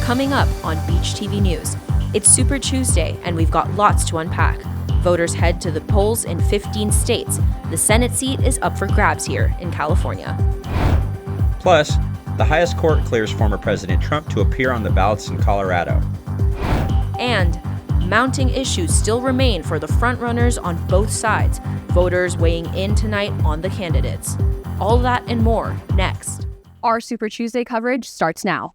Coming up on Beach TV News, it's Super Tuesday and we've got lots to unpack. Voters head to the polls in 15 states. The Senate seat is up for grabs here in California. Plus, the highest court clears former President Trump to appear on the ballots in Colorado. And mounting issues still remain for the frontrunners on both sides. Voters weighing in tonight on the candidates. All that and more next. Our Super Tuesday coverage starts now.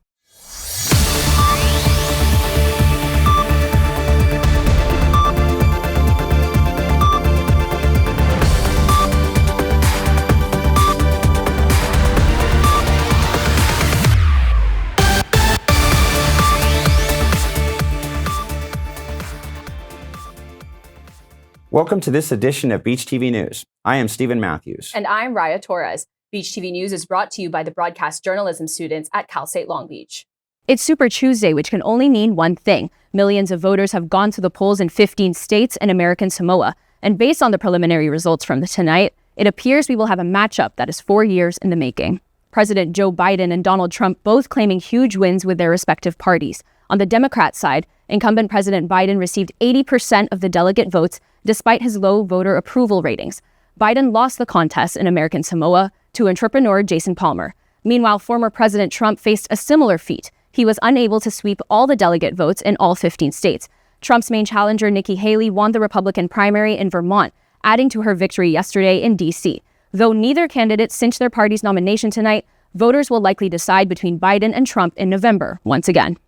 Welcome to this edition of Beach TV News. I am Stephen Matthews. And I'm Raya Torres. Beach TV News is brought to you by the broadcast journalism students at Cal State Long Beach. It's Super Tuesday, which can only mean one thing. Millions of voters have gone to the polls in 15 states and American Samoa. And based on the preliminary results from tonight, it appears we will have a matchup that is 4 years in the making. President Joe Biden and Donald Trump both claiming huge wins with their respective parties. On the Democrat side, incumbent President Biden received 80% of the delegate votes despite his low voter approval ratings. Biden lost the contest in American Samoa to entrepreneur Jason Palmer. Meanwhile, former President Trump faced a similar feat. He was unable to sweep all the delegate votes in all 15 states. Trump's main challenger, Nikki Haley, won the Republican primary in Vermont, adding to her victory yesterday in D.C. Though neither candidate cinched their party's nomination tonight, voters will likely decide between Biden and Trump in November once again.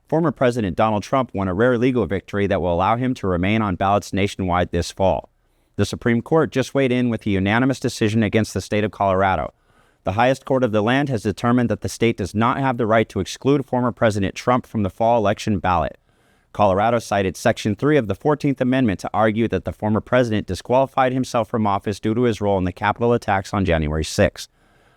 Former President Donald Trump won a rare legal victory that will allow him to remain on ballots nationwide this fall. The Supreme Court just weighed in with a unanimous decision against the state of Colorado. The highest court of the land has determined that the state does not have the right to exclude former President Trump from the fall election ballot. Colorado cited Section 3 of the 14th Amendment to argue that the former president disqualified himself from office due to his role in the Capitol attacks on January 6.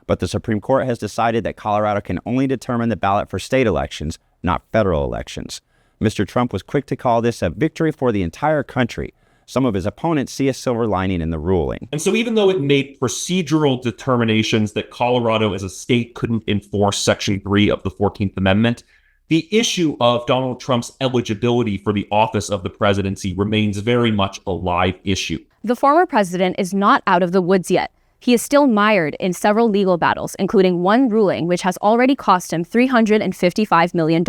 But the Supreme Court has decided that Colorado can only determine the ballot for state elections, not federal elections. Mr. Trump was quick to call this a victory for the entire country. Some of his opponents see a silver lining in the ruling. And so even though it made procedural determinations that Colorado as a state couldn't enforce Section 3 of the 14th Amendment, the issue of Donald Trump's eligibility for the office of the presidency remains very much a live issue. The former president is not out of the woods yet. He is still mired in several legal battles, including one ruling which has already cost him $355 million.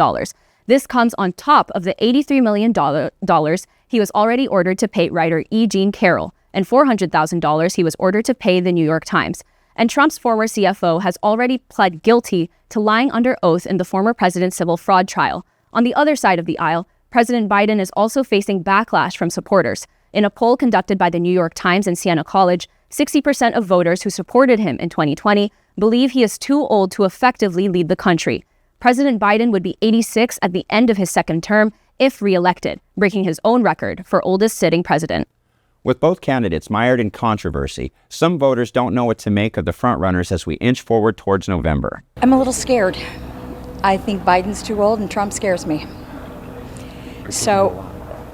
This comes on top of the $83 million he was already ordered to pay writer E. Jean Carroll and $400,000 he was ordered to pay the New York Times. And Trump's former CFO has already pled guilty to lying under oath in the former president's civil fraud trial. On the other side of the aisle, President Biden is also facing backlash from supporters. In a poll conducted by the New York Times and Siena College, 60% of voters who supported him in 2020 believe he is too old to effectively lead the country. President Biden would be 86 at the end of his second term if re-elected, breaking his own record for oldest sitting president. With both candidates mired in controversy, some voters don't know what to make of the frontrunners as we inch forward towards November. I'm a little scared. I think Biden's too old and Trump scares me. So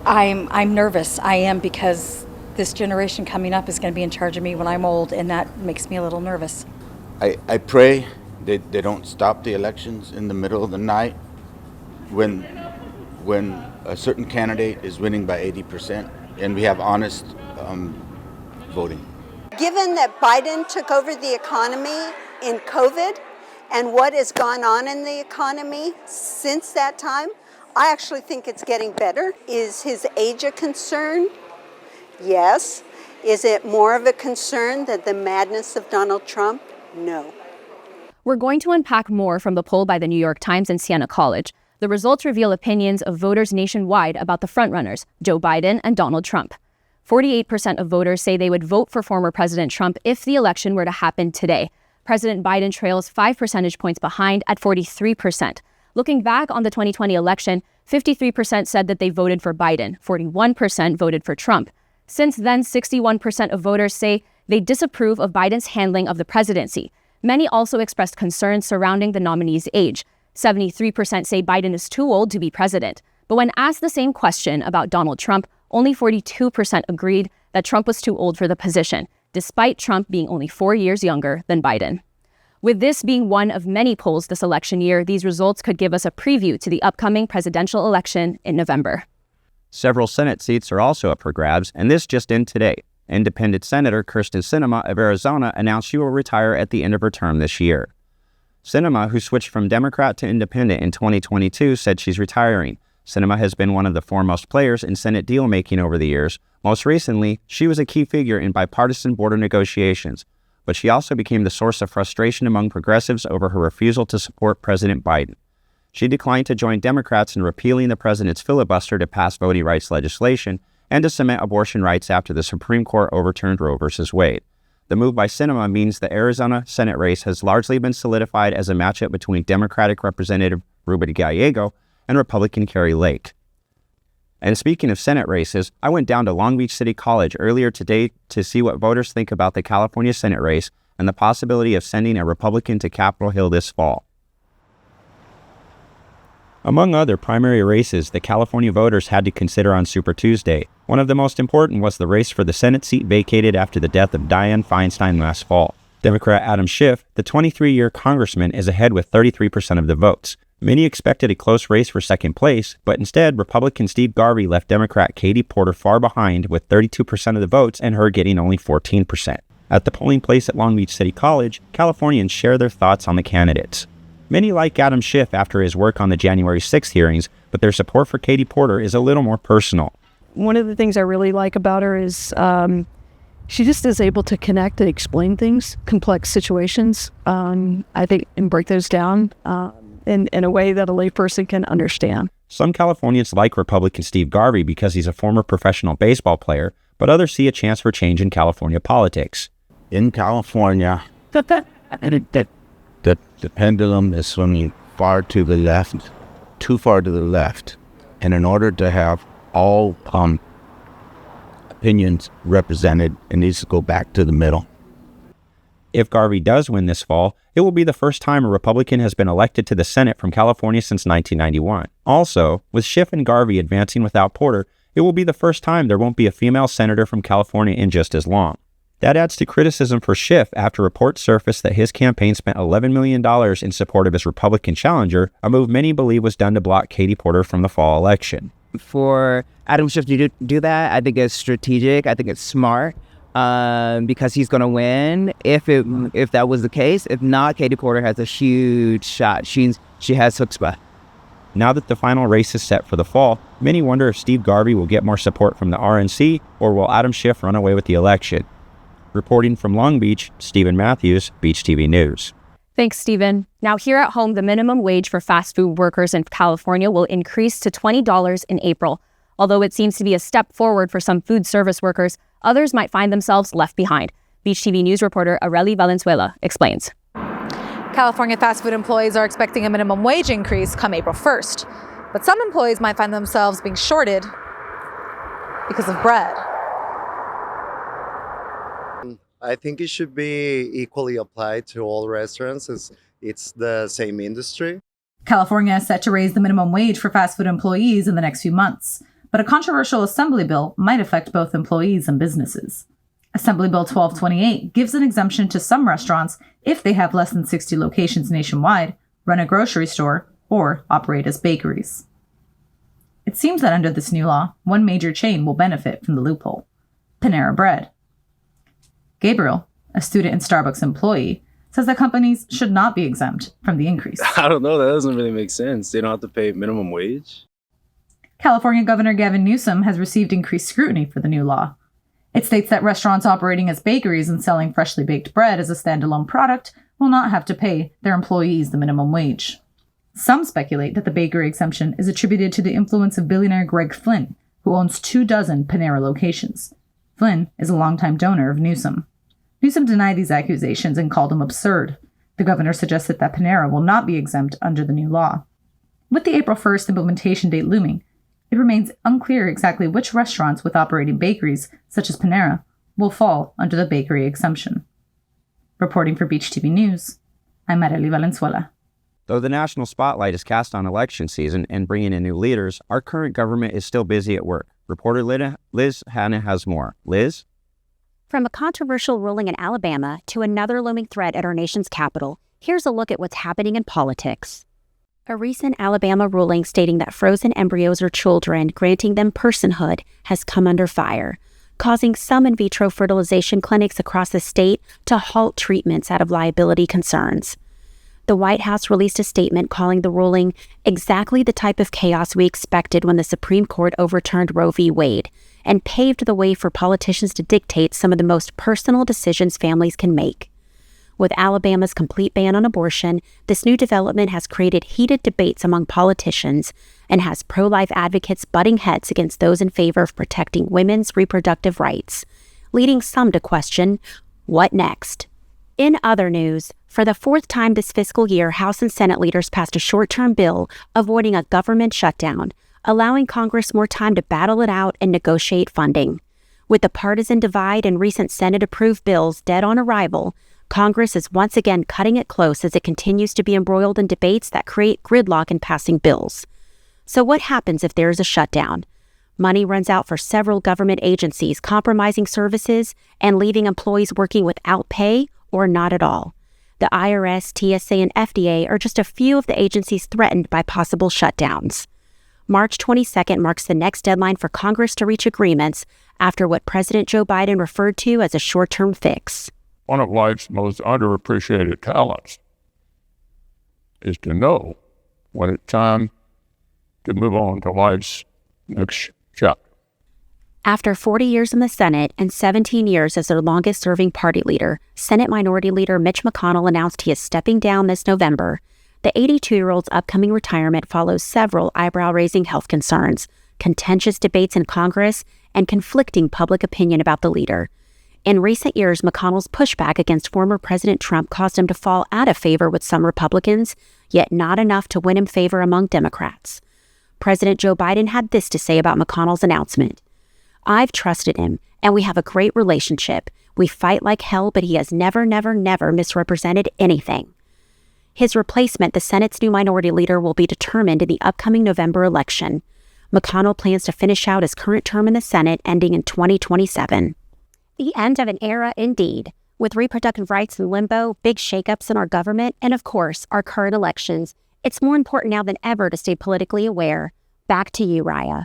I'm nervous. I am, because this generation coming up is going to be in charge of me when I'm old, and that makes me a little nervous. I pray they don't stop the elections in the middle of the night when a certain candidate is winning by 80% and we have honest voting. Given that Biden took over the economy in COVID and what has gone on in the economy since that time, I actually think it's getting better. Is his age a concern? Yes. Is it more of a concern than the madness of Donald Trump? No. We're going to unpack more from the poll by the New York Times and Siena College. The results reveal opinions of voters nationwide about the frontrunners, Joe Biden and Donald Trump. 48% of voters say they would vote for former President Trump if the election were to happen today. President Biden trails 5 percentage points behind at 43%. Looking back on the 2020 election, 53% said that they voted for Biden, 41% voted for Trump. Since then, 61% of voters say they disapprove of Biden's handling of the presidency. Many also expressed concerns surrounding the nominee's age. 73% say Biden is too old to be president. But when asked the same question about Donald Trump, only 42% agreed that Trump was too old for the position, despite Trump being only 4 years younger than Biden. With this being one of many polls this election year, these results could give us a preview to the upcoming presidential election in November. Several Senate seats are also up for grabs, and this just in today. Independent Senator Kyrsten Sinema of Arizona announced she will retire at the end of her term this year. Sinema, who switched from Democrat to Independent in 2022, said she's retiring. Sinema has been one of the foremost players in Senate deal-making over the years. Most recently, she was a key figure in bipartisan border negotiations, but she also became the source of frustration among progressives over her refusal to support President Biden. She declined to join Democrats in repealing the president's filibuster to pass voting rights legislation and to cement abortion rights after the Supreme Court overturned Roe v. Wade. The move by Sinema means the Arizona Senate race has largely been solidified as a matchup between Democratic Representative Ruben Gallego and Republican Carrie Lake. And speaking of Senate races, I went down to Long Beach City College earlier today to see what voters think about the California Senate race and the possibility of sending a Republican to Capitol Hill this fall. Among other primary races that California voters had to consider on Super Tuesday, one of the most important was the race for the Senate seat vacated after the death of Dianne Feinstein last fall. Democrat Adam Schiff, the 23-year congressman, is ahead with 33% of the votes. Many expected a close race for second place, but instead, Republican Steve Garvey left Democrat Katie Porter far behind with 32% of the votes and her getting only 14%. At the polling place at Long Beach City College, Californians share their thoughts on the candidates. Many like Adam Schiff after his work on the January 6th hearings, but their support for Katie Porter is a little more personal. One of the things I really like about her is she just is able to connect and explain things, complex situations, I think, and break those down in a way that a layperson can understand. Some Californians like Republican Steve Garvey because he's a former professional baseball player, but others see a chance for change in California politics. In California, the pendulum is swinging far to the left, too far to the left. And in order to have all opinions represented, it needs to go back to the middle. If Garvey does win this fall, it will be the first time a Republican has been elected to the Senate from California since 1991. Also, with Schiff and Garvey advancing without Porter, it will be the first time there won't be a female senator from California in just as long. That adds to criticism for Schiff after reports surfaced that his campaign spent $11 million in support of his Republican challenger, a move many believe was done to block Katie Porter from the fall election. For Adam Schiff to do that, I think it's strategic. I think it's smart because he's going to win if that was the case. If not, Katie Porter has a huge shot. She has chutzpah. Now that the final race is set for the fall, many wonder if Steve Garvey will get more support from the RNC or will Adam Schiff run away with the election. Reporting from Long Beach, Stephen Matthews, Beach TV News. Thanks, Stephen. Now, here at home, the minimum wage for fast food workers in California will increase to $20 in April. Although it seems to be a step forward for some food service workers, others might find themselves left behind. Beach TV News reporter Arely Valenzuela explains. California fast food employees are expecting a minimum wage increase come April 1st. But some employees might find themselves being shorted because of bread. I think it should be equally applied to all restaurants as it's the same industry. California is set to raise the minimum wage for fast food employees in the next few months, but a controversial assembly bill might affect both employees and businesses. Assembly Bill 1228 gives an exemption to some restaurants if they have less than 60 locations nationwide, run a grocery store, or operate as bakeries. It seems that under this new law, one major chain will benefit from the loophole: Panera Bread. Gabriel, a student and Starbucks employee, says that companies should not be exempt from the increase. I don't know. That doesn't really make sense. They don't have to pay minimum wage. California Governor Gavin Newsom has received increased scrutiny for the new law. It states that restaurants operating as bakeries and selling freshly baked bread as a standalone product will not have to pay their employees the minimum wage. Some speculate that the bakery exemption is attributed to the influence of billionaire Greg Flynn, who owns 24 Panera locations. Flynn is a longtime donor of Newsom. Newsom denied these accusations and called them absurd. The governor suggested that Panera will not be exempt under the new law. With the April 1st implementation date looming, it remains unclear exactly which restaurants with operating bakeries, such as Panera, will fall under the bakery exemption. Reporting for Beach TV News, I'm Arely Valenzuela. Though the national spotlight is cast on election season and bringing in new leaders, our current government is still busy at work. Reporter Liz Hanna has more. Liz? From a controversial ruling in Alabama to another looming threat at our nation's capital, Here's a look at what's happening in politics. A recent Alabama ruling stating that frozen embryos are children, granting them personhood, has come under fire, causing some in vitro fertilization clinics across the state to halt treatments out of liability concerns. The White House released a statement calling the ruling exactly the type of chaos we expected when the Supreme Court overturned Roe v. Wade and paved the way for politicians to dictate some of the most personal decisions families can make. With Alabama's complete ban on abortion, this new development has created heated debates among politicians and has pro-life advocates butting heads against those in favor of protecting women's reproductive rights, leading some to question, what next? In other news, for the fourth time this fiscal year, House and Senate leaders passed a short-term bill avoiding a government shutdown, allowing Congress more time to battle it out and negotiate funding. With the partisan divide and recent Senate-approved bills dead on arrival, Congress is once again cutting it close as it continues to be embroiled in debates that create gridlock in passing bills. So what happens if there is a shutdown? Money runs out for several government agencies, compromising services and leaving employees working without pay or not at all. The IRS, TSA, and FDA are just a few of the agencies threatened by possible shutdowns. March 22nd marks the next deadline for Congress to reach agreements after what President Joe Biden referred to as a short-term fix. One of life's most underappreciated talents is to know when it's time to move on to life's next chapter. After 40 years in the Senate and 17 years as their longest-serving party leader, Senate Minority Leader Mitch McConnell announced he is stepping down this November. The 82-year-old's upcoming retirement follows several eyebrow-raising health concerns, contentious debates in Congress, and conflicting public opinion about the leader. In recent years, McConnell's pushback against former President Trump caused him to fall out of favor with some Republicans, yet not enough to win him favor among Democrats. President Joe Biden had this to say about McConnell's announcement. "I've trusted him, and we have a great relationship. We fight like hell, but he has never misrepresented anything." His replacement, the Senate's new minority leader, will be determined in the upcoming November election. McConnell plans to finish out his current term in the Senate, ending in 2027. The end of an era indeed. With reproductive rights in limbo, big shakeups in our government, and of course, our current elections, it's more important now than ever to stay politically aware. Back to you, Raya.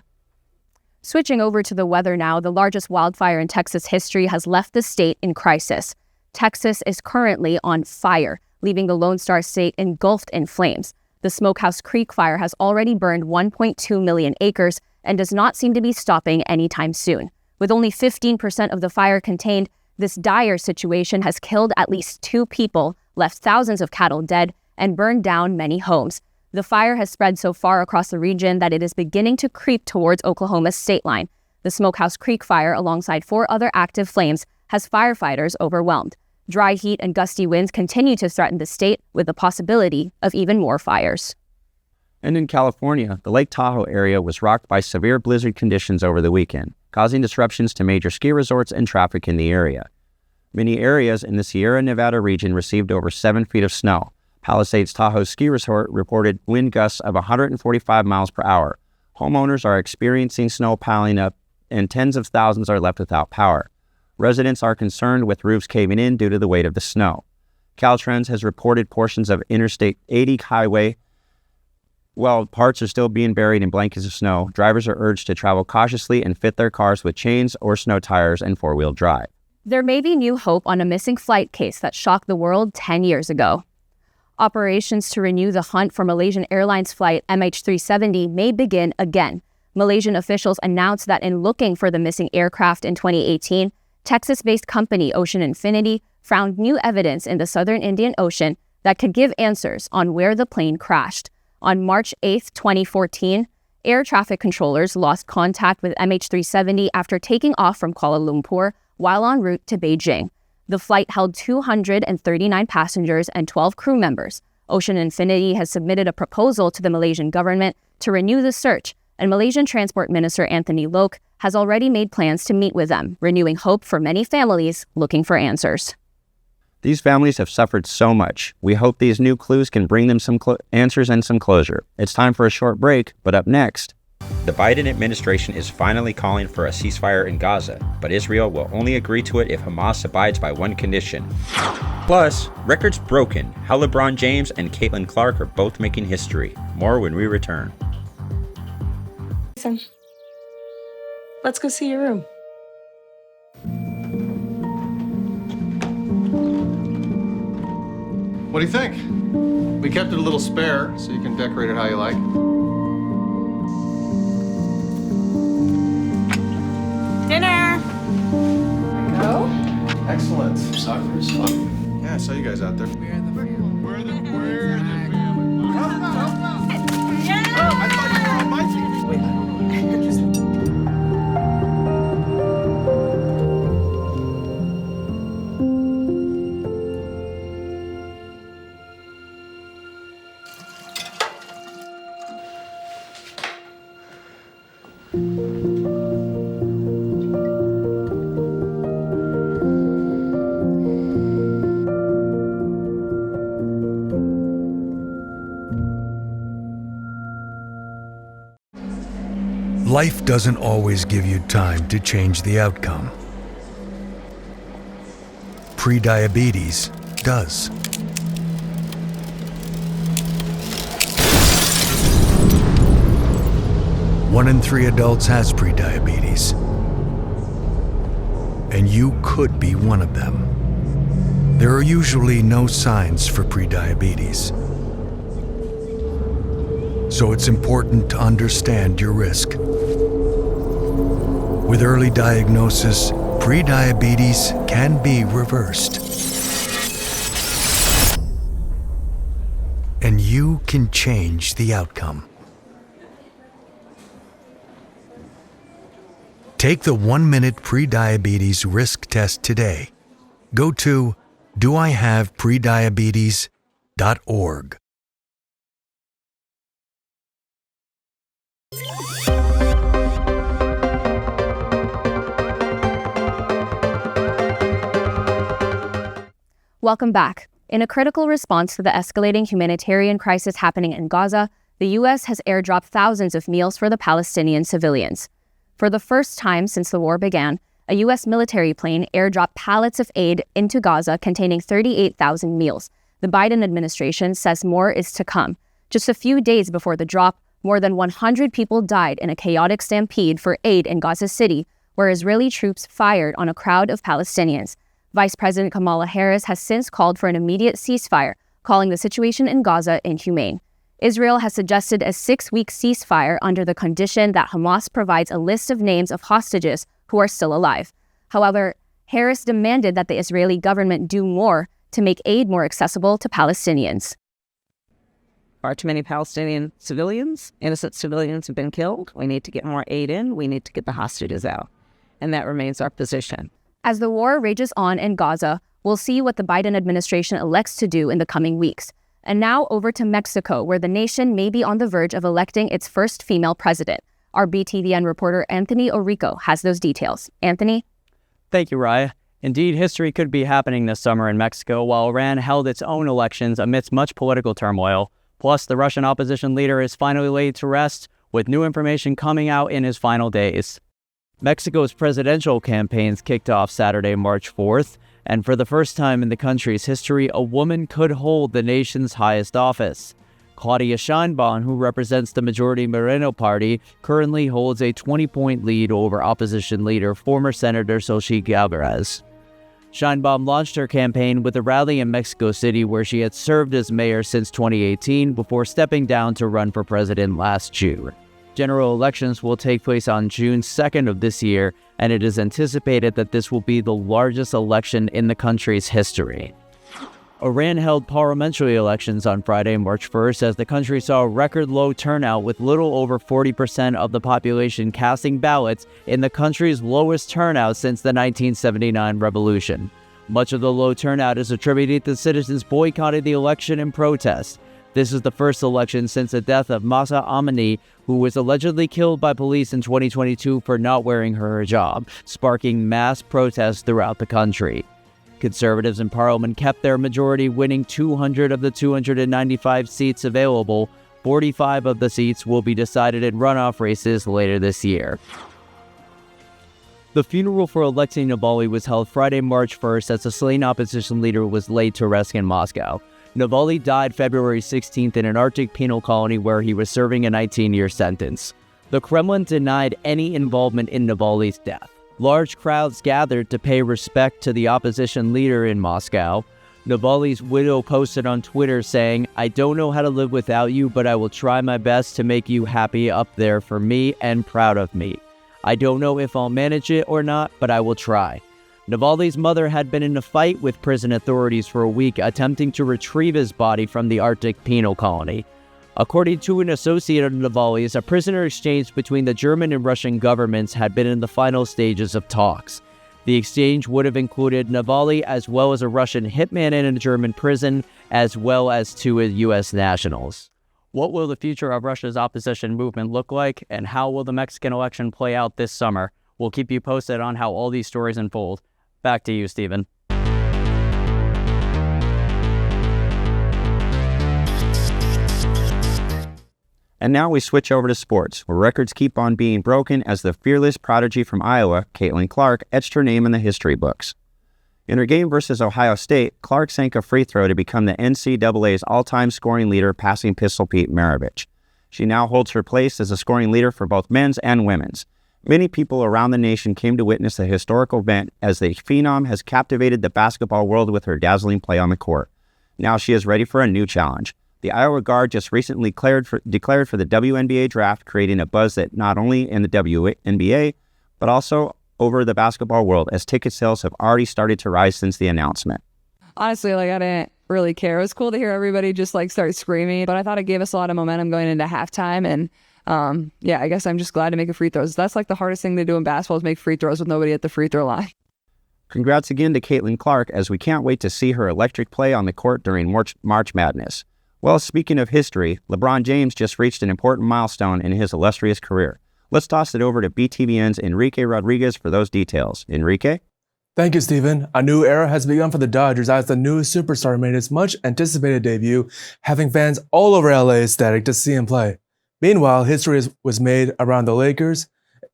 Switching over to the weather now, the largest wildfire in Texas history has left the state in crisis. Texas is currently on fire, leaving the Lone Star State engulfed in flames. The Smokehouse Creek fire has already burned 1.2 million acres and does not seem to be stopping anytime soon. With only 15% of the fire contained, this dire situation has killed at least 2 people, left thousands of cattle dead, and burned down many homes. The fire has spread so far across the region that it is beginning to creep towards Oklahoma's state line. The Smokehouse Creek fire, alongside 4 other active flames, has firefighters overwhelmed. Dry heat and gusty winds continue to threaten the state, with the possibility of even more fires. And in California, the Lake Tahoe area was rocked by severe blizzard conditions over the weekend, causing disruptions to major ski resorts and traffic in the area. Many areas in the Sierra Nevada region received over 7 feet of snow. Palisades Tahoe Ski Resort reported wind gusts of 145 miles per hour. Homeowners are experiencing snow piling up, and tens of thousands are left without power. Residents are concerned with roofs caving in due to the weight of the snow. Caltrans has reported portions of Interstate 80 highway. While parts are still being buried in blankets of snow, drivers are urged to travel cautiously and fit their cars with chains or snow tires and four-wheel drive. There may be new hope on a missing flight case that shocked the world 10 years ago. Operations to renew the hunt for Malaysian Airlines flight MH370 may begin again. Malaysian officials announced that in looking for the missing aircraft in 2018, Texas-based company Ocean Infinity found new evidence in the southern Indian Ocean that could give answers on where the plane crashed. On March 8, 2014, air traffic controllers lost contact with MH370 after taking off from Kuala Lumpur while en route to Beijing. The flight held 239 passengers and 12 crew members. Ocean Infinity has submitted a proposal to the Malaysian government to renew the search, and Malaysian Transport Minister Anthony Loke has already made plans to meet with them, renewing hope for many families looking for answers. These families have suffered so much. We hope these new clues can bring them some answers and some closure. It's time for a short break, but up next... The Biden administration is finally calling for a ceasefire in Gaza, but Israel will only agree to it if Hamas abides by one condition. Plus, records broken, how LeBron James and Caitlin Clark are both making history. More when we return. Listen, let's go see your room. What do you think? We kept it a little spare, so you can decorate it how you like. Dinner! Go? Excellent. Soccer is fun. Yeah, I saw you guys out there. We're the family. We're the family. Yeah! Oh, I thought you were on my team. Wait, I don't know. Life doesn't always give you time to change the outcome. Prediabetes does. One in 3 adults has prediabetes, and you could be one of them. There are usually no signs for prediabetes, so it's important to understand your risk. With early diagnosis, prediabetes can be reversed. And you can change the outcome. Take the 1-minute prediabetes risk test today. Go to doihaveprediabetes.org. Welcome back. In a critical response to the escalating humanitarian crisis happening in Gaza, the U.S. has airdropped thousands of meals for the Palestinian civilians. For the first time since the war began, a U.S. military plane airdropped pallets of aid into Gaza containing 38,000 meals. The Biden administration says more is to come. Just a few days before the drop, more than 100 people died in a chaotic stampede for aid in Gaza City, where Israeli troops fired on a crowd of Palestinians. Vice President Kamala Harris has since called for an immediate ceasefire, calling the situation in Gaza inhumane. Israel has suggested a 6-week ceasefire under the condition that Hamas provides a list of names of hostages who are still alive. However, Harris demanded that the Israeli government do more to make aid more accessible to Palestinians. Far too many Palestinian civilians, innocent civilians have been killed. We need to get more aid in. We need to get the hostages out. And that remains our position. As the war rages on in Gaza, we'll see what the Biden administration elects to do in the coming weeks. And now over to Mexico, where the nation may be on the verge of electing its first female president. Our BTVN reporter Anthony Orico has those details. Anthony? Thank you, Raya. Indeed, history could be happening this summer in Mexico while Iran held its own elections amidst much political turmoil. Plus, the Russian opposition leader is finally laid to rest, with new information coming out in his final days. Mexico's presidential campaigns kicked off Saturday, March 4th, and for the first time in the country's history, a woman could hold the nation's highest office. Claudia Sheinbaum, who represents the majority Moreno party, currently holds a 20-point lead over opposition leader, former Senator Xochitl Galvez. Sheinbaum launched her campaign with a rally in Mexico City where she had served as mayor since 2018 before stepping down to run for president last June. General elections will take place on June 2nd of this year, and it is anticipated that this will be the largest election in the country's history. Iran held parliamentary elections on Friday, March 1st, as the country saw a record low turnout with little over 40% of the population casting ballots in the country's lowest turnout since the 1979 revolution. Much of the low turnout is attributed to citizens boycotting the election in protest. This is the first election since the death of Mahsa Amini, who was allegedly killed by police in 2022 for not wearing her hijab, sparking mass protests throughout the country. Conservatives in parliament kept their majority, winning 200 of the 295 seats available, 45 of the seats will be decided in runoff races later this year. The funeral for Alexei Navalny was held Friday, March 1st as the slain opposition leader was laid to rest in Moscow. Navalny died February 16th in an Arctic penal colony where he was serving a 19-year sentence. The Kremlin denied any involvement in Navalny's death. Large crowds gathered to pay respect to the opposition leader in Moscow. Navalny's widow posted on Twitter saying, "I don't know how to live without you, but I will try my best to make you happy up there for me and proud of me. I don't know if I'll manage it or not, but I will try." Navalny's mother had been in a fight with prison authorities for a week, attempting to retrieve his body from the Arctic penal colony. According to an associate of Navalny's, a prisoner exchange between the German and Russian governments had been in the final stages of talks. The exchange would have included Navalny as well as a Russian hitman in a German prison, as well as 2 U.S. nationals. What will the future of Russia's opposition movement look like, and how will the Mexican election play out this summer? We'll keep you posted on how all these stories unfold. Back to you, Stephen. And now we switch over to sports, where records keep on being broken as the fearless prodigy from Iowa, Caitlin Clark, etched her name in the history books. In her game versus Ohio State, Clark sank a free throw to become the NCAA's all-time scoring leader, passing Pistol Pete Maravich. She now holds her place as a scoring leader for both men's and women's. Many people around the nation came to witness the historical event as the phenom has captivated the basketball world with her dazzling play on the court. Now she is ready for a new challenge. The Iowa guard just recently declared for the WNBA draft, creating a buzz that not only in the WNBA, but also over the basketball world, as ticket sales have already started to rise since the announcement. Honestly, I didn't really care. It was cool to hear everybody just start screaming, but I thought it gave us a lot of momentum going into halftime. And I guess I'm just glad to make a free throws. That's the hardest thing to do in basketball is make free throws with nobody at the free throw line. Congrats again to Caitlin Clark, as we can't wait to see her electric play on the court during March Madness. Well, speaking of history, LeBron James just reached an important milestone in his illustrious career. Let's toss it over to BTVN's Enrique Rodriguez for those details. Enrique? Thank you, Stephen. A new era has begun for the Dodgers as the new superstar made his much-anticipated debut, having fans all over LA ecstatic to see him play. Meanwhile, history was made around the Lakers,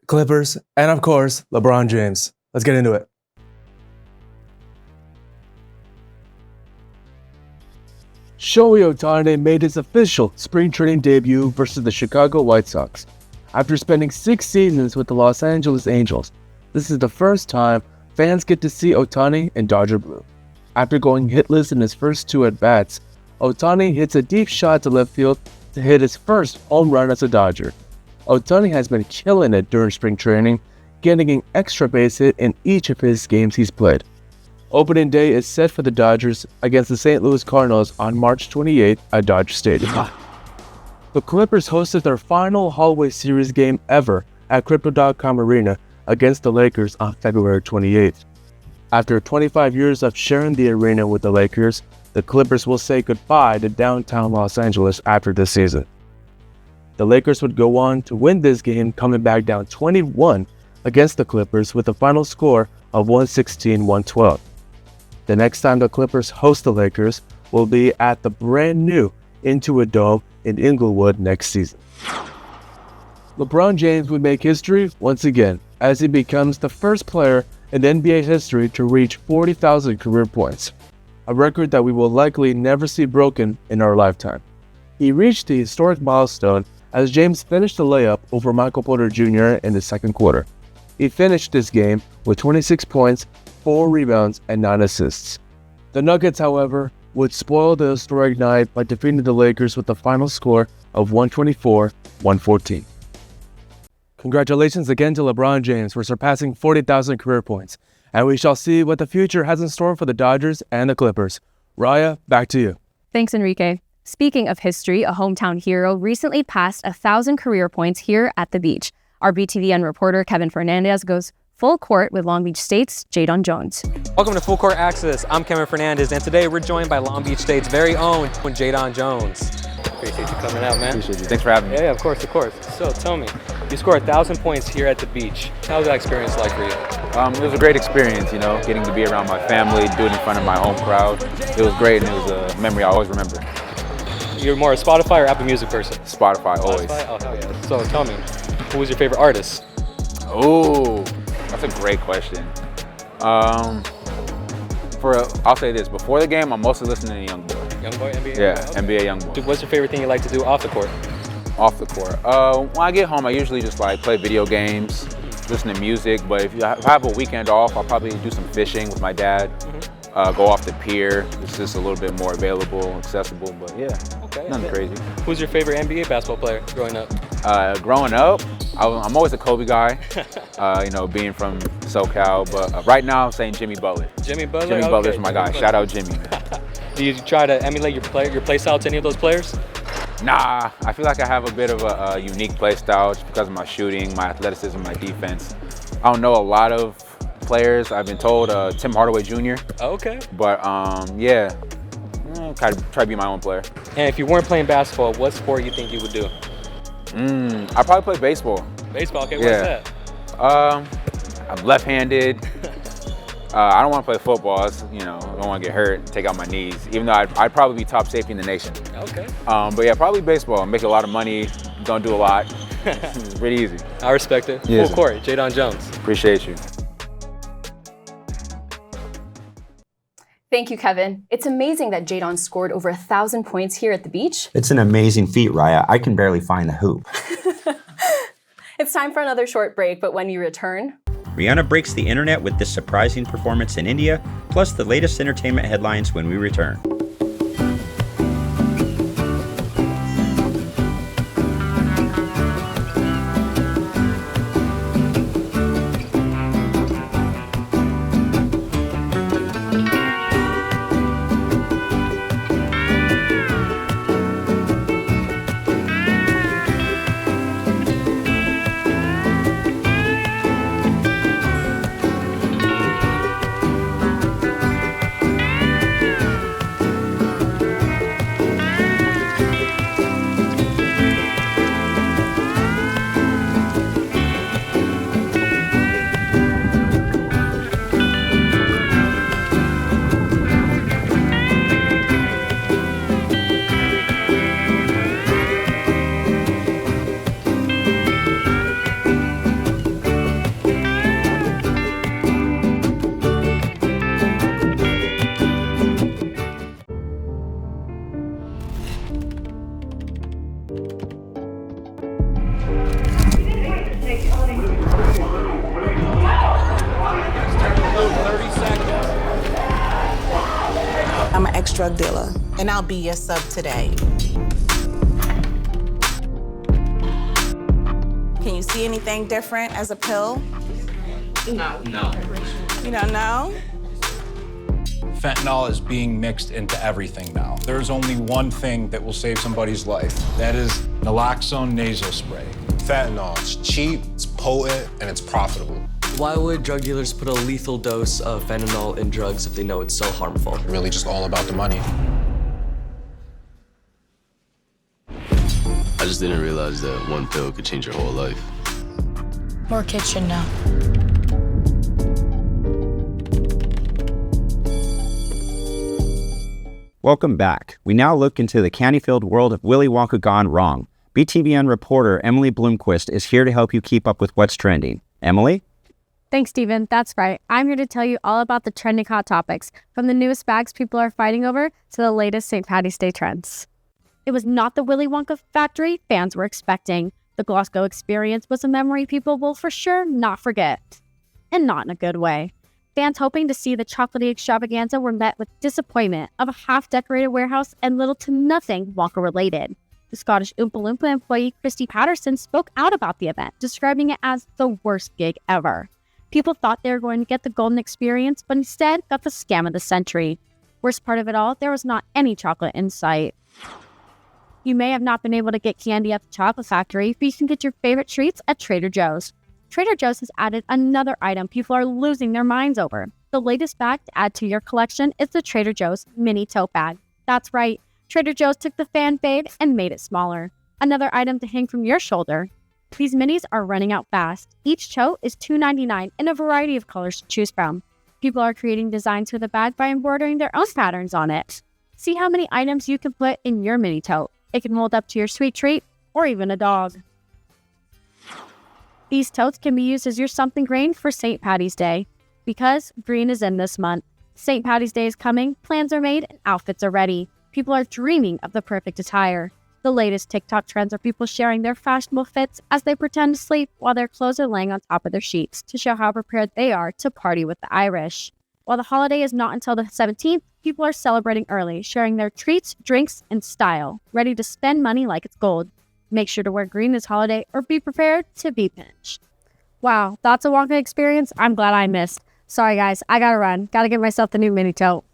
Clippers, and of course, LeBron James. Let's get into it. Shohei Ohtani made his official spring training debut versus the Chicago White Sox. After spending 6 seasons with the Los Angeles Angels, this is the first time fans get to see Ohtani in Dodger blue. After going hitless in his first 2 at-bats, Ohtani hits a deep shot to left field to hit his first home run as a Dodger. Ohtani has been killing it during spring training, getting an extra base hit in each of his games he's played. Opening day is set for the Dodgers against the St. Louis Cardinals on March 28th at Dodger Stadium. The Clippers hosted their final hallway series game ever at Crypto.com Arena against the Lakers on February 28th. After 25 years of sharing the arena with the Lakers, the Clippers will say goodbye to downtown Los Angeles after this season. The Lakers would go on to win this game, coming back down 21 against the Clippers with a final score of 116-112. The next time the Clippers host the Lakers will be at the brand new Intuit Dome in Inglewood next season. LeBron James would make history once again as he becomes the first player in NBA history to reach 40,000 career points, a record that we will likely never see broken in our lifetime. He reached the historic milestone as James finished the layup over Michael Porter Jr. in the second quarter. He finished this game with 26 points, 4 rebounds, and 9 assists. The Nuggets, however, would spoil the historic night by defeating the Lakers with a final score of 124-114. Congratulations again to LeBron James for surpassing 40,000 career points, and we shall see what the future has in store for the Dodgers and the Clippers. Raya, back to you. Thanks, Enrique. Speaking of history, a hometown hero recently passed 1,000 career points here at the beach. Our BTVN reporter, Kevin Fernandez, goes full court with Long Beach State's Jadon Jones. Welcome to Full Court Access. I'm Kevin Fernandez, and today we're joined by Long Beach State's very own Jadon Jones. Appreciate you coming out, man. Appreciate you. Thanks for having me. Yeah, of course, of course. So tell me, you scored 1,000 points here at the beach. How was that experience like for you? It was a great experience, getting to be around my family, do it in front of my home crowd. It was great, and it was a memory I always remember. You're more a Spotify or Apple Music person? Spotify, always. Spotify? Oh, hell yeah. So tell me, who was your favorite artist? Oh, that's a great question. I'll say this, before the game, I'm mostly listening to YoungBoy. YoungBoy, NBA? Yeah, Okay. NBA YoungBoy. Dude, what's your favorite thing you like to do off the court? Off the court. When I get home, I usually just like play video games, listen to music, but if I have a weekend off, I'll probably do some fishing with my dad, go off the pier. It's just a little bit more available, accessible, but yeah, nothing crazy. Who's your favorite NBA basketball player growing up? Growing up, I'm always a Kobe guy, you know, being from SoCal, but right now I'm saying Jimmy Butler. Jimmy Butler? Jimmy Butler's my guy. Shout out Jimmy. Do you try to emulate your play style to any of those players? Nah, I feel like I have a bit of a unique play style just because of my shooting, my athleticism, my defense. I don't know a lot of players. I've been told Tim Hardaway Jr. Okay. But yeah, try to be my own player. And if you weren't playing basketball, what sport you think you would do? I'd probably play baseball. Baseball, okay, Yeah. what's that? I'm left-handed. I don't want to play football. You know, I don't want to get hurt and take out my knees, even though I'd probably be top safety in the nation. Okay. But yeah, probably baseball. Make a lot of money, don't do a lot. It's pretty easy. I respect it. Yes. Full court, Jadon Jones. Appreciate you. Thank you, Kevin. It's amazing that Jadon scored over 1,000 points here at the beach. It's an amazing feat, Raya. I can barely find the hoop. It's time for another short break, but when we return, Rihanna breaks the internet with this surprising performance in India, plus the latest entertainment headlines when we return. I'm an ex-drug dealer, and I'll be your sub today. Can you see anything different as a pill? No. No. You don't know? Fentanyl is being mixed into everything now. There's only one thing that will save somebody's life. That is naloxone nasal spray. Fentanyl, it's cheap, it's potent, and it's profitable. Why would drug dealers put a lethal dose of fentanyl in drugs if they know it's so harmful? Really just all about the money. I just didn't realize that one pill could change your whole life. More kids should know. Welcome back. We now look into the candy-filled world of Willy Wonka gone wrong. BTVN reporter Emily Bloomquist is here to help you keep up with what's trending. Emily? Thanks, Steven. That's right. I'm here to tell you all about the trending hot topics, from the newest bags people are fighting over to the latest St. Paddy's Day trends. It was not the Willy Wonka factory fans were expecting. The Glasgow experience was a memory people will for sure not forget. And not in a good way. Fans hoping to see the chocolatey extravaganza were met with disappointment of a half-decorated warehouse and little to nothing Wonka-related. The Scottish Oompa Loompa employee Christy Patterson spoke out about the event, describing it as the worst gig ever. People thought they were going to get the golden experience, but instead got the scam of the century. Worst part of it all, there was not any chocolate in sight. You may have not been able to get candy at the chocolate factory, but you can get your favorite treats at Trader Joe's. Trader Joe's has added another item people are losing their minds over. The latest bag to add to your collection is the Trader Joe's mini tote bag. That's right, Trader Joe's took the fan fave and made it smaller. Another item to hang from your shoulder. These minis are running out fast. Each tote is $2.99 in a variety of colors to choose from. People are creating designs for the bag by embroidering their own patterns on it. See how many items you can put in your mini tote. It can hold up to your sweet treat or even a dog. These totes can be used as your something green for St. Paddy's Day. Because green is in this month. St. Paddy's Day is coming, plans are made, and outfits are ready. People are dreaming of the perfect attire. The latest TikTok trends are people sharing their fashionable fits as they pretend to sleep while their clothes are laying on top of their sheets to show how prepared they are to party with the Irish. While the holiday is not until the 17th, people are celebrating early, sharing their treats, drinks, and style, ready to spend money like it's gold. Make sure to wear green this holiday or be prepared to be pinched. Wow, that's a Wonka experience I'm glad I missed. Sorry guys, I gotta run. Gotta get myself the new mini tote.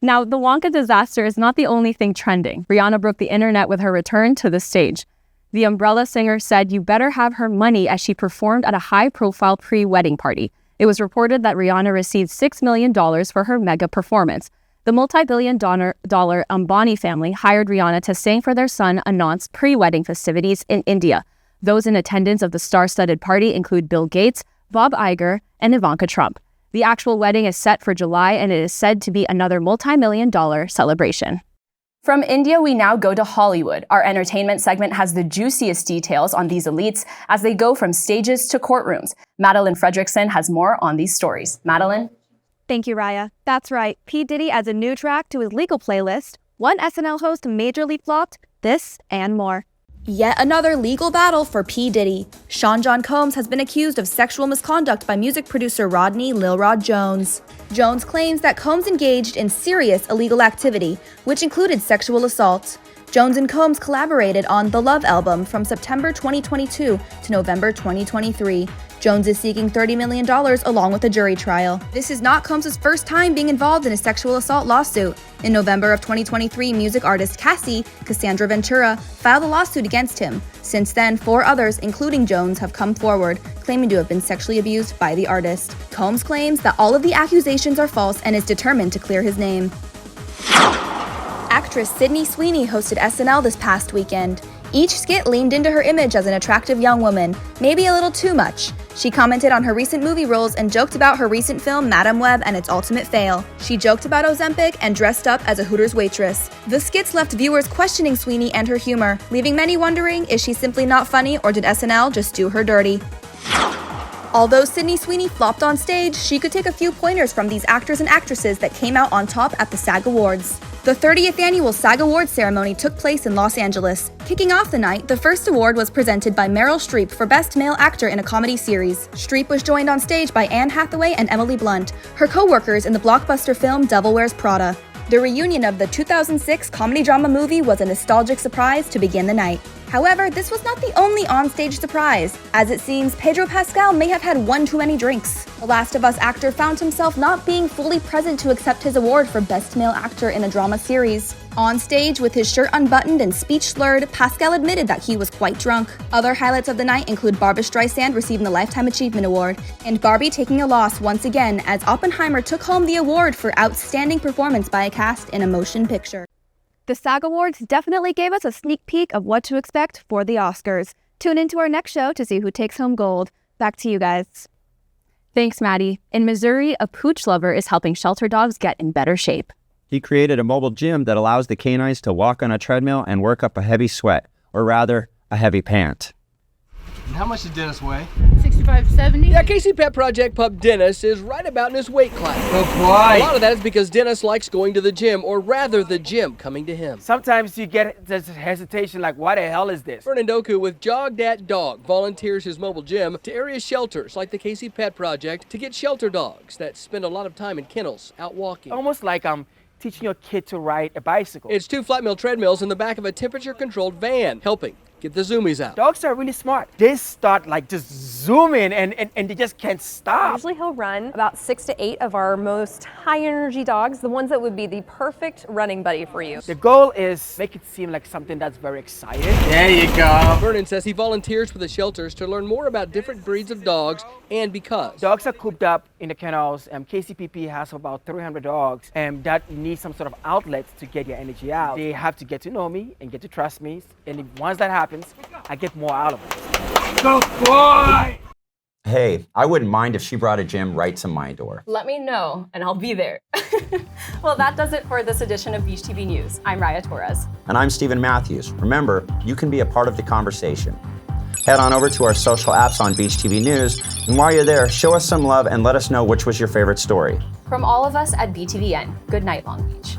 Now, the Wonka disaster is not the only thing trending. Rihanna broke the internet with her return to the stage. The Umbrella singer said you better have her money as she performed at a high-profile pre-wedding party. It was reported that Rihanna received $6 million for her mega performance. The multi-billion-dollar Ambani family hired Rihanna to sing for their son Anant's pre-wedding festivities in India. Those in attendance of the star-studded party include Bill Gates, Bob Iger, and Ivanka Trump. The actual wedding is set for July, and it is said to be another multi-million-dollar celebration. From India, we now go to Hollywood. Our entertainment segment has the juiciest details on these elites as they go from stages to courtrooms. Madeline Fredrickson has more on these stories. Madeline? Thank you, Raya. That's right. P. Diddy adds a new track to his legal playlist. One SNL host majorly flopped. This and more. Yet another legal battle for P. Diddy. Sean John Combs has been accused of sexual misconduct by music producer Rodney Lil Rod Jones. Jones claims that Combs engaged in serious illegal activity, which included sexual assault. Jones and Combs collaborated on The Love album from September 2022 to November 2023. Jones is seeking $30 million along with a jury trial. This is not Combs' first time being involved in a sexual assault lawsuit. In November of 2023, music artist Cassandra Ventura filed a lawsuit against him. Since then, 4 others, including Jones, have come forward, claiming to have been sexually abused by the artist. Combs claims that all of the accusations are false and is determined to clear his name. Actress Sydney Sweeney hosted SNL this past weekend. Each skit leaned into her image as an attractive young woman, maybe a little too much. She commented on her recent movie roles and joked about her recent film Madam Web and its ultimate fail. She joked about Ozempic and dressed up as a Hooters waitress. The skits left viewers questioning Sweeney and her humor, leaving many wondering, is she simply not funny or did SNL just do her dirty? Although Sydney Sweeney flopped on stage, she could take a few pointers from these actors and actresses that came out on top at the SAG Awards. The 30th annual SAG Awards ceremony took place in Los Angeles. Kicking off the night, the first award was presented by Meryl Streep for Best Male Actor in a Comedy Series. Streep was joined on stage by Anne Hathaway and Emily Blunt, her co-workers in the blockbuster film Devil Wears Prada. The reunion of the 2006 comedy drama movie was a nostalgic surprise to begin the night. However, this was not the only onstage surprise. As it seems, Pedro Pascal may have had one too many drinks. The Last of Us actor found himself not being fully present to accept his award for Best Male Actor in a Drama Series. On stage, with his shirt unbuttoned and speech slurred, Pascal admitted that he was quite drunk. Other highlights of the night include Barbra Streisand receiving the Lifetime Achievement Award, and Barbie taking a loss once again as Oppenheimer took home the award for Outstanding Performance by a Cast in a Motion Picture. The SAG Awards definitely gave us a sneak peek of what to expect for the Oscars. Tune into our next show to see who takes home gold. Back to you guys. Thanks, Maddie. In Missouri, a pooch lover is helping shelter dogs get in better shape. He created a mobile gym that allows the canines to walk on a treadmill and work up a heavy sweat, or rather, a heavy pant. And how much does Dennis weigh? 65, 70. Yeah, Casey Pet Project pup Dennis is right about in his weight class. That's right. A lot of that is because Dennis likes going to the gym, or rather the gym coming to him. Sometimes you get this hesitation like, why the hell is this? Vernon Doku with Jog Dat Dog volunteers his mobile gym to area shelters like the Casey Pet Project to get shelter dogs that spend a lot of time in kennels out walking. Almost like I'm teaching your kid to ride a bicycle. It's 2 flat mill treadmills in the back of a temperature-controlled van, helping get the zoomies out. Dogs are really smart. They start like just zooming and they just can't stop. Usually he'll run about 6 to 8 of our most high energy dogs, the ones that would be the perfect running buddy for you. The goal is make it seem like something that's very exciting. There you go. Vernon says he volunteers for the shelters to learn more about different breeds of dogs and because dogs are cooped up in the kennels. KCPP has about 300 dogs and that need some sort of outlets to get your energy out. They have to get to know me and get to trust me, and once that happens, I get more out of it. Go boy! Hey, I wouldn't mind if she brought a gym right to my door. Let me know, and I'll be there. Well, that does it for this edition of Beach TV News. I'm Raya Torres. And I'm Stephen Matthews. Remember, you can be a part of the conversation. Head on over to our social apps on Beach TV News, and while you're there, show us some love and let us know which was your favorite story. From all of us at BTVN, good night, Long Beach.